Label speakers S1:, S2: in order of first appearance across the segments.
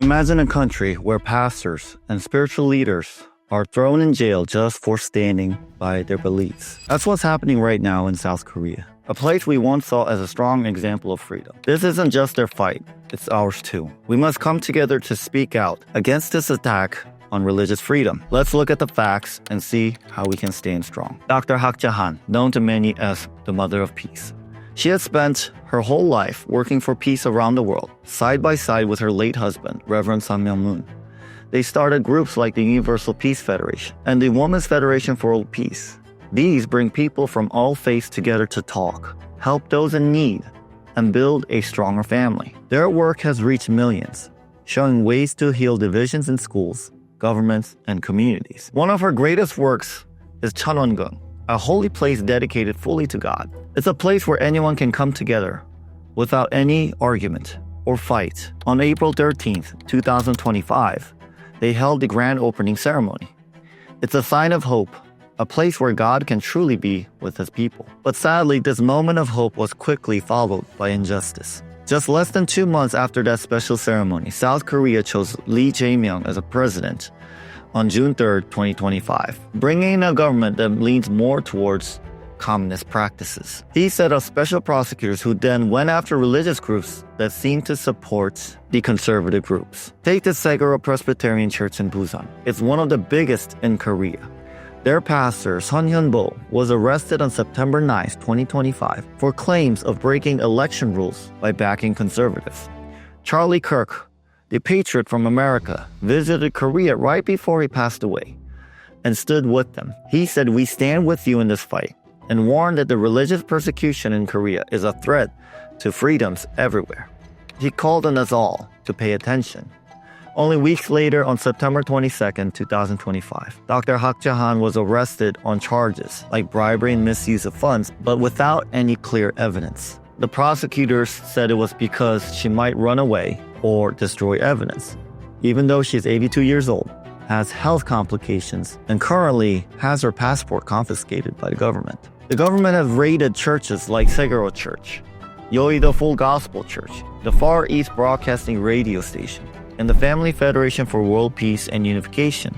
S1: Imagine a country where pastors and spiritual leaders are thrown in jail just for standing by their beliefs. That's what's happening right now in South Korea, a place we once saw as a strong example of freedom. This isn't just their fight, it's ours too. We must come together to speak out against this attack on religious freedom. Let's look at the facts and see how we can stand strong. Dr. Hak Ja Han, known to many as the Mother of Peace. She had spent her whole life working for peace around the world, side by side with her late husband, Reverend Sun Hyun Bo. They started groups like the Universal Peace Federation and the Women's Federation for World Peace. These bring people from all faiths together to talk, help those in need, and build a stronger family. Their work has reached millions, showing ways to heal divisions in schools, governments, and communities. One of her greatest works is Cheonwon-gung, a holy place dedicated fully to God. It's a place where anyone can come together without any argument or fight. On April 13th, 2025, they held the grand opening ceremony. It's a sign of hope, a place where God can truly be with his people. But sadly, this moment of hope was quickly followed by injustice. Just less than 2 months after that special ceremony, South Korea chose Lee Jae-myung as a president on June 3rd, 2025, bringing in a government that leans more towards communist practices. He set up special prosecutors who then went after religious groups that seemed to support the conservative groups. Take the Seguro Presbyterian Church in Busan. It's one of the biggest in Korea. Their pastor, Sun Hyun Bo, was arrested on September 9, 2025, for claims of breaking election rules by backing conservatives. Charlie Kirk, the patriot from America, visited Korea right before he passed away and stood with them. He said, "We stand with you in this fight," and warned that the religious persecution in Korea is a threat to freedoms everywhere. He called on us all to pay attention. Only weeks later, on September 22, 2025, Dr. Hak Ja Han was arrested on charges like bribery and misuse of funds, but without any clear evidence. The prosecutors said it was because she might run away or destroy evidence, even though she's 82 years old, has health complications, and currently has her passport confiscated by the government. The government has raided churches like Seguro Church, Yeouido Full Gospel Church, the Far East Broadcasting Radio Station, and the Family Federation for World Peace and Unification,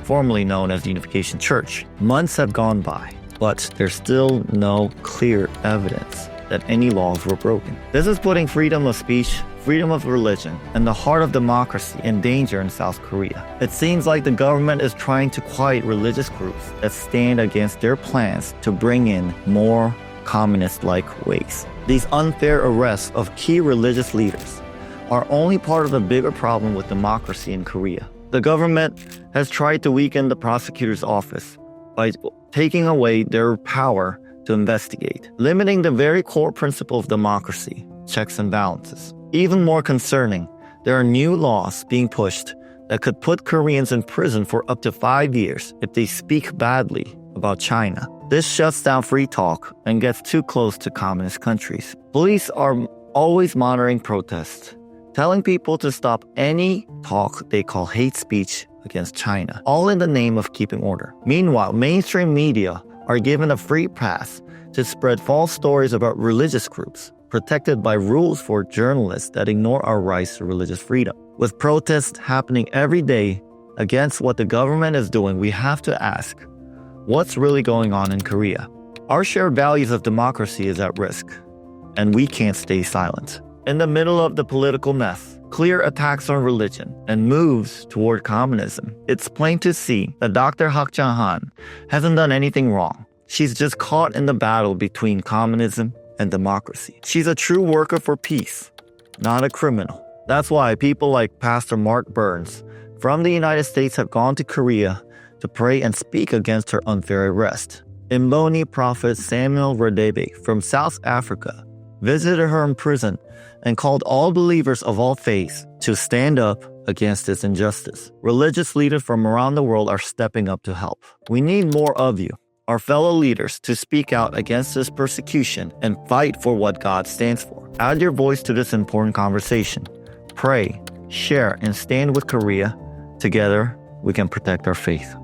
S1: formerly known as Unification Church. Months have gone by, but there's still no clear evidence that any laws were broken. This is putting freedom of speech, freedom of religion, and the heart of democracy in danger in South Korea. It seems like the government is trying to quiet religious groups that stand against their plans to bring in more communist-like ways. These unfair arrests of key religious leaders are only part of a bigger problem with democracy in Korea. The government has tried to weaken the prosecutor's office by taking away their power to investigate, limiting the very core principle of democracy, checks and balances. Even more concerning, there are new laws being pushed that could put Koreans in prison for up to 5 years if they speak badly about China. This shuts down free talk and gets too close to communist countries. Police are always monitoring protests, telling people to stop any talk they call hate speech against China, all in the name of keeping order. Meanwhile, mainstream media are given a free pass to spread false stories about religious groups, protected by rules for journalists that ignore our rights to religious freedom. With protests happening every day against what the government is doing, we have to ask, what's really going on in Korea? Our shared values of democracy is at risk, and we can't stay silent. In the middle of the political mess, clear attacks on religion, and moves toward communism, it's plain to see that Dr. Hak Ja Han hasn't done anything wrong. She's just caught in the battle between communism and democracy. She's a true worker for peace, not a criminal. That's why people like Pastor Mark Burns from the United States have gone to Korea to pray and speak against her unfair arrest. Imboni prophet Samuel Radebe from South Africa visited her in prison and called all believers of all faiths to stand up against this injustice. Religious leaders from around the world are stepping up to help. We need more of you, our fellow leaders, to speak out against this persecution and fight for what God stands for. Add your voice to this important conversation. Pray, share, and stand with Korea. Together, we can protect our faith.